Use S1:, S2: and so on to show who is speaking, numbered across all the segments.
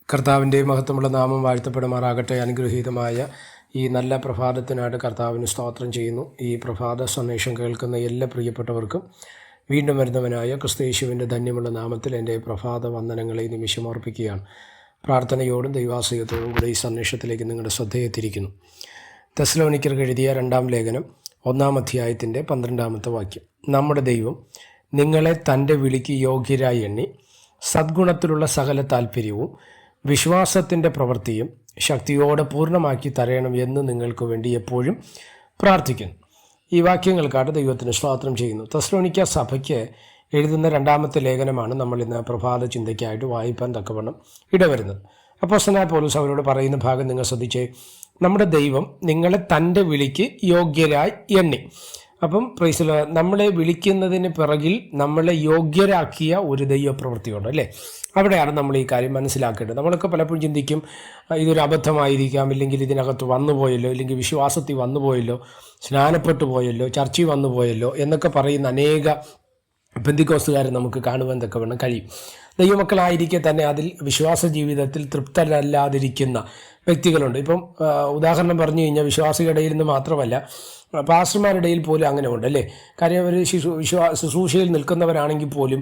S1: കർത്താവിൻ്റെ മഹത്വമുള്ള നാമം വാഴ്ത്തപ്പെടുമാറാകട്ടെ. അനുഗ്രഹീതമായ ഈ നല്ല പ്രഭാതത്തിനായിട്ട് കർത്താവിന് സ്തോത്രം ചെയ്യുന്നു. ഈ പ്രഭാത സന്ദേശം കേൾക്കുന്ന എല്ലാ പ്രിയപ്പെട്ടവർക്കും വീണ്ടും വരുന്നവനായ ക്രിസ്തയേശുവിൻ്റെ ധന്യമുള്ള നാമത്തിൽ എൻ്റെ പ്രഭാത വന്ദനങ്ങളെ നിമിഷമർപ്പിക്കുകയാണ്. പ്രാർത്ഥനയോടും ദൈവാശ്രയത്തോടും കൂടെ ഈ സന്ദേശത്തിലേക്ക് നിങ്ങളുടെ ശ്രദ്ധയെത്തിരിക്കുന്നു. തെസ്സലോനിക്കർക്ക് എഴുതിയ 2-ാം ലേഖനം 1-ാം അധ്യായത്തിൻ്റെ 12-ാമത്തെ വാക്യം. നമ്മുടെ ദൈവം നിങ്ങളെ തൻ്റെ വിളിക്ക് യോഗ്യരായി എണ്ണി സദ്ഗുണത്തിലുള്ള സകല താല്പര്യവും വിശ്വാസത്തിൻ്റെ പ്രവൃത്തിയും ശക്തിയോടെ പൂർണ്ണമാക്കി തരയണം എന്ന് നിങ്ങൾക്ക് വേണ്ടി എപ്പോഴും പ്രാർത്ഥിക്കുന്നു. ഈ വാക്യങ്ങൾക്കായിട്ട് ദൈവത്തിന് സ്തോത്രം ചെയ്യുന്നു. തെസ്സലോനിക്ക സഭയ്ക്ക് എഴുതുന്ന 2-ാമത്തെ ലേഖനമാണ് നമ്മൾ ഇന്ന് പ്രഭാത ചിന്തയ്ക്കായിട്ട് വായിപ്പാൻ തക്കവണ്ണം ഇടവരുന്നത്. അപ്പോസ്തലനായ പൗലോസ് അവരോട് പറയുന്ന ഭാഗം നിങ്ങൾ ശ്രദ്ധിച്ചേ. നമ്മുടെ ദൈവം നിങ്ങളെ തൻ്റെ വിളിക്ക് യോഗ്യരായി എണ്ണി. അപ്പം പ്രൈസിൽ നമ്മളെ വിളിക്കുന്നതിന് പിറകിൽ നമ്മളെ യോഗ്യരാക്കിയ ഒരു ദൈവപ്രവൃത്തിയുണ്ട് അല്ലേ. അവിടെയാണ് നമ്മൾ ഈ കാര്യം മനസ്സിലാക്കേണ്ടത്. നമ്മളൊക്കെ പലപ്പോഴും ചിന്തിക്കും ഇതൊരു അബദ്ധമായിരിക്കാം, ഇല്ലെങ്കിൽ ഇതിനകത്ത് വന്നുപോയല്ലോ, ഇല്ലെങ്കിൽ വിശ്വാസത്തിൽ വന്നുപോയല്ലോ, സ്നാനപ്പെട്ടു പോയല്ലോ, ചർച്ചയിൽ വന്നുപോയല്ലോ എന്നൊക്കെ പറയുന്ന അനേക പെന്തിക്കോസ്തുകാരെ നമുക്ക് കാണുവാൻ തക്കവണ്ണം കഴിയും. ദൈവമക്കളായിരിക്കെ തന്നെ അതിൽ വിശ്വാസ ജീവിതത്തിൽ തൃപ്തരല്ലാതിരിക്കുന്ന വ്യക്തികളുണ്ട്. ഇപ്പം ഉദാഹരണം പറഞ്ഞു കഴിഞ്ഞാൽ വിശ്വാസികളുടെ ഇടയിൽ നിന്ന് മാത്രമല്ല, പാസ്റ്റർമാരുടെ ഇടയിൽ പോലും അങ്ങനെ ഉണ്ട് അല്ലേ. കാര്യം അവർ ശുശ്രൂഷയിൽ നിൽക്കുന്നവരാണെങ്കിൽ പോലും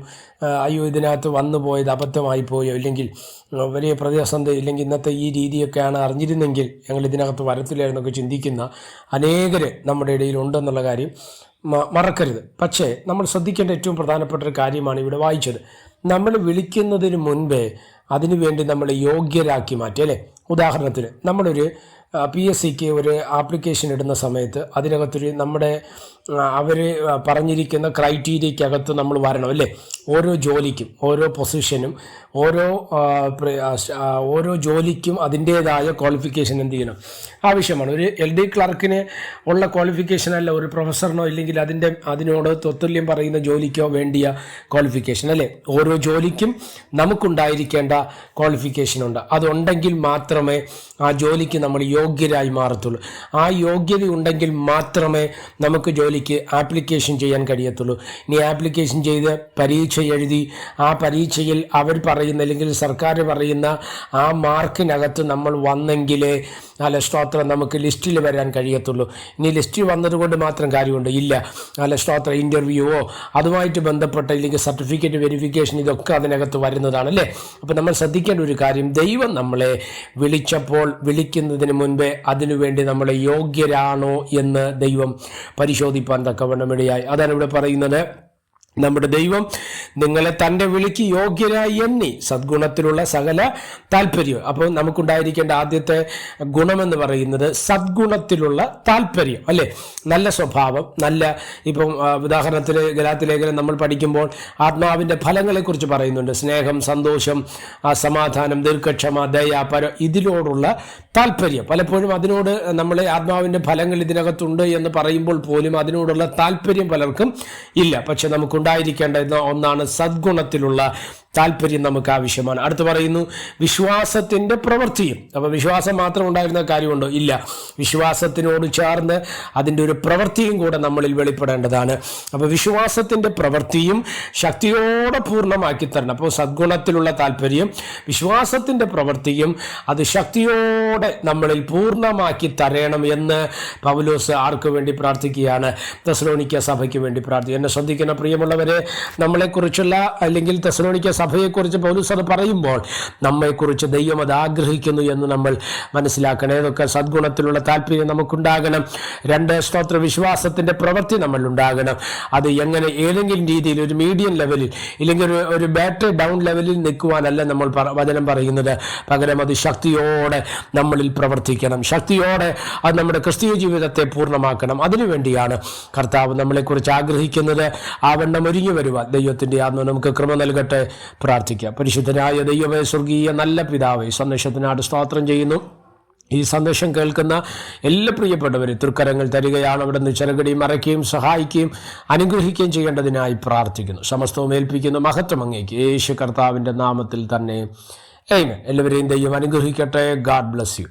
S1: അയ്യോ ഇതിനകത്ത് വന്നു പോയത് അബദ്ധമായി പോയോ, ഇല്ലെങ്കിൽ വലിയ പ്രതിസന്ധി, ഇല്ലെങ്കിൽ ഇന്നത്തെ ഈ രീതിയൊക്കെയാണ് അറിഞ്ഞിരുന്നെങ്കിൽ ഞങ്ങൾ ഇതിനകത്ത് വരത്തില്ലായിരുന്നൊക്കെ ചിന്തിക്കുന്ന അനേകർ നമ്മുടെ ഇടയിൽ ഉണ്ടെന്നുള്ള കാര്യം മറക്കരുത്. പക്ഷേ നമ്മൾ ശ്രദ്ധിക്കേണ്ട ഏറ്റവും പ്രധാനപ്പെട്ട ഒരു കാര്യമാണ് ഇവിടെ വായിച്ചത്. നമ്മൾ വിളിക്കുന്നതിന് മുൻപേ അതിനുവേണ്ടി നമ്മൾ യോഗ്യരാക്കി മാറ്റി അല്ലേ. ഉദാഹരണത്തിന് നമ്മളൊരു PSCക്ക് ഒരു ആപ്ലിക്കേഷൻ ഇടുന്ന സമയത്ത് അതിനകത്തൊരു നമ്മുടെ അവർ പറഞ്ഞിരിക്കുന്ന ക്രൈറ്റീരിയക്കകത്ത് നമ്മൾ വരണം അല്ലേ. ഓരോ ജോലിക്കും, ഓരോ പൊസിഷനും, ഓരോ ജോലിക്കും അതിൻ്റേതായ ക്വാളിഫിക്കേഷൻ എന്ത് ചെയ്യണം, ആവശ്യമാണ്. ഒരു LD ക്ലർക്കിന് ഉള്ള ക്വാളിഫിക്കേഷൻ അല്ല ഒരു പ്രൊഫസറിനോ ഇല്ലെങ്കിൽ അതിനോട് തൊത്തുല്യം പറയുന്ന ജോലിക്കോ വേണ്ടിയ ക്വാളിഫിക്കേഷൻ അല്ലേ. ഓരോ ജോലിക്കും നമുക്കുണ്ടായിരിക്കേണ്ട ക്വാളിഫിക്കേഷനുണ്ട്. അതുണ്ടെങ്കിൽ മാത്രമേ ആ ജോലിക്ക് നമ്മൾ യോഗ്യരായി മാറത്തുള്ളൂ. ആ യോഗ്യത ഉണ്ടെങ്കിൽ മാത്രമേ നമുക്ക് ജോലിക്ക് ആപ്ലിക്കേഷൻ ചെയ്യാൻ കഴിയത്തുള്ളൂ. ഇനി ആപ്ലിക്കേഷൻ ചെയ്ത് പരീക്ഷ എഴുതി ആ പരീക്ഷയിൽ അവർ പറയുന്ന അല്ലെങ്കിൽ സർക്കാർ പറയുന്ന ആ മാർക്കിനകത്ത് നമ്മൾ വന്നെങ്കിലേ നല്ല സ്തോത്രം നമുക്ക് ലിസ്റ്റിൽ വരാൻ കഴിയത്തുള്ളൂ. ഇനി ലിസ്റ്റിൽ വന്നതുകൊണ്ട് മാത്രം കാര്യമുണ്ട് ഇല്ല. നല്ല സ്തോത്രം ഇൻ്റർവ്യൂവോ അതുമായിട്ട് ബന്ധപ്പെട്ട ഇല്ലെങ്കിൽ സർട്ടിഫിക്കറ്റ് വെരിഫിക്കേഷൻ ഇതൊക്കെ അതിനകത്ത് വരുന്നതാണ് അല്ലേ. അപ്പോൾ നമ്മൾ ശ്രദ്ധിക്കേണ്ട ഒരു കാര്യം, ദൈവം നമ്മളെ വിളിക്കുന്നതിന് മുൻപേ അതിനുവേണ്ടി നമ്മളെ യോഗ്യരാണോ എന്ന് ദൈവം പരിശോധിപ്പാൻ തക്കവണ്ണം ഇടയായി. അതാണ് ഇവിടെ പറയുന്നത്. നമ്മുടെ ദൈവം നിങ്ങളെ തൻ്റെ വിളിക്ക് യോഗ്യരായി എണ്ണി സദ്ഗുണത്തിലുള്ള സകല താല്പര്യം. അപ്പോൾ നമുക്കുണ്ടായിരിക്കേണ്ട ആദ്യത്തെ ഗുണമെന്ന് പറയുന്നത് സദ്ഗുണത്തിലുള്ള താല്പര്യം അല്ലേ. നല്ല സ്വഭാവം, നല്ല ഇപ്പം ഉദാഹരണത്തിന് ഗലാത്യ ലേഖനം നമ്മൾ പഠിക്കുമ്പോൾ ആത്മാവിൻ്റെ ഫലങ്ങളെക്കുറിച്ച് പറയുന്നുണ്ട്. സ്നേഹം, സന്തോഷം, സമാധാനം, ദീർഘക്ഷമ, ദയ, ഇതിനോടുള്ള താല്പര്യം. പലപ്പോഴും അതിനോട് നമ്മളെ ആത്മാവിൻ്റെ ഫലങ്ങൾ ഇതിനകത്തുണ്ട് എന്ന് പറയുമ്പോൾ പോലും അതിനോടുള്ള താല്പര്യം പലർക്കും ഇല്ല. പക്ഷെ നമുക്കുണ്ടായിരിക്കേണ്ട ഒന്നാണ് സദ്ഗുണത്തിലുള്ള താല്പര്യം നമുക്ക് ആവശ്യമാണ്. അടുത്ത് പറയുന്നു വിശ്വാസത്തിൻ്റെ പ്രവൃത്തിയും. അപ്പോൾ വിശ്വാസം മാത്രം ഉണ്ടായിരുന്ന കാര്യമുണ്ടോ? ഇല്ല. വിശ്വാസത്തിനോട് ചേർന്ന് അതിൻ്റെ ഒരു പ്രവൃത്തിയും കൂടെ നമ്മളിൽ വെളിപ്പെടേണ്ടതാണ്. അപ്പോൾ വിശ്വാസത്തിൻ്റെ പ്രവൃത്തിയും ശക്തിയോടെ പൂർണ്ണമാക്കി തരണം. അപ്പോൾ സദ്ഗുണത്തിലുള്ള താല്പര്യം, വിശ്വാസത്തിൻ്റെ പ്രവൃത്തിയും അത് ശക്തിയോടെ നമ്മളിൽ പൂർണ്ണമാക്കി തരണം എന്ന് പൗലോസ് ആർക്ക് വേണ്ടി പ്രാർത്ഥിക്കുകയാണ്? തെസ്സലോനിക്ക സഭയ്ക്ക് വേണ്ടി പ്രാർത്ഥിക്കുക. എന്നെ ശ്രദ്ധിക്കുന്ന പ്രിയമുള്ളവരെ, നമ്മളെക്കുറിച്ചുള്ള അല്ലെങ്കിൽ തെസ്സലോനിക്ക സഭയെക്കുറിച്ച് പൗലോസ് അത് പറയുമ്പോൾ നമ്മെക്കുറിച്ച് ദൈവം അത് ആഗ്രഹിക്കുന്നു എന്ന് നമ്മൾ മനസ്സിലാക്കണം. ഏതൊക്കെ സദ്ഗുണത്തിലുള്ള താല്പര്യം നമുക്കുണ്ടാകണം. 2 സ്തോത്ര വിശ്വാസത്തിൻ്റെ പ്രവൃത്തി നമ്മളുണ്ടാകണം. അത് എങ്ങനെ ഏതെങ്കിലും രീതിയിൽ ഒരു മീഡിയം ലെവലിൽ ഇല്ലെങ്കിൽ ഒരു ബാറ്ററി ഡൗൺ ലെവലിൽ നിൽക്കുവാനല്ല നമ്മൾ വചനം പറയുന്നത്. പകരം അത് ശക്തിയോടെ നമ്മളിൽ പ്രവർത്തിക്കണം. ശക്തിയോടെ അത് നമ്മുടെ ക്രിസ്തീയ ജീവിതത്തെ പൂർണ്ണമാക്കണം. അതിനുവേണ്ടിയാണ് കർത്താവ് നമ്മളെക്കുറിച്ച് ആഗ്രഹിക്കുന്നത്. ആ വണ്ണം ഒരുങ്ങി വരുവാൻ ദൈവത്തിൻ്റെ ആത്മ നമുക്ക് കൃപ നൽകട്ടെ. പ്രാർത്ഥിക്കാം. പരിശുദ്ധനായ ദൈവമേ, സ്വർഗീയ നല്ല പിതാവേ, സന്ദേശത്തിനായിട്ട് സ്തോത്രം ചെയ്യുന്നു. ഈ സന്ദേശം കേൾക്കുന്ന എല്ലാ പ്രിയപ്പെട്ടവരെ തൃക്കരങ്ങൾ തരികയാണ്. അവിടെ നിന്ന് ചെറുകടിയും മറയ്ക്കുകയും സഹായിക്കുകയും അനുഗ്രഹിക്കുകയും ചെയ്യേണ്ടതിനായി പ്രാർത്ഥിക്കുന്നു. സമസ്തവും ഏൽപ്പിക്കുന്ന മഹത്വം അങ്ങേക്ക് യേശു കർത്താവിൻ്റെ നാമത്തിൽ തന്നെ. ആമേൻ. എല്ലാവരെയും ദൈവം അനുഗ്രഹിക്കട്ടെ. God bless you.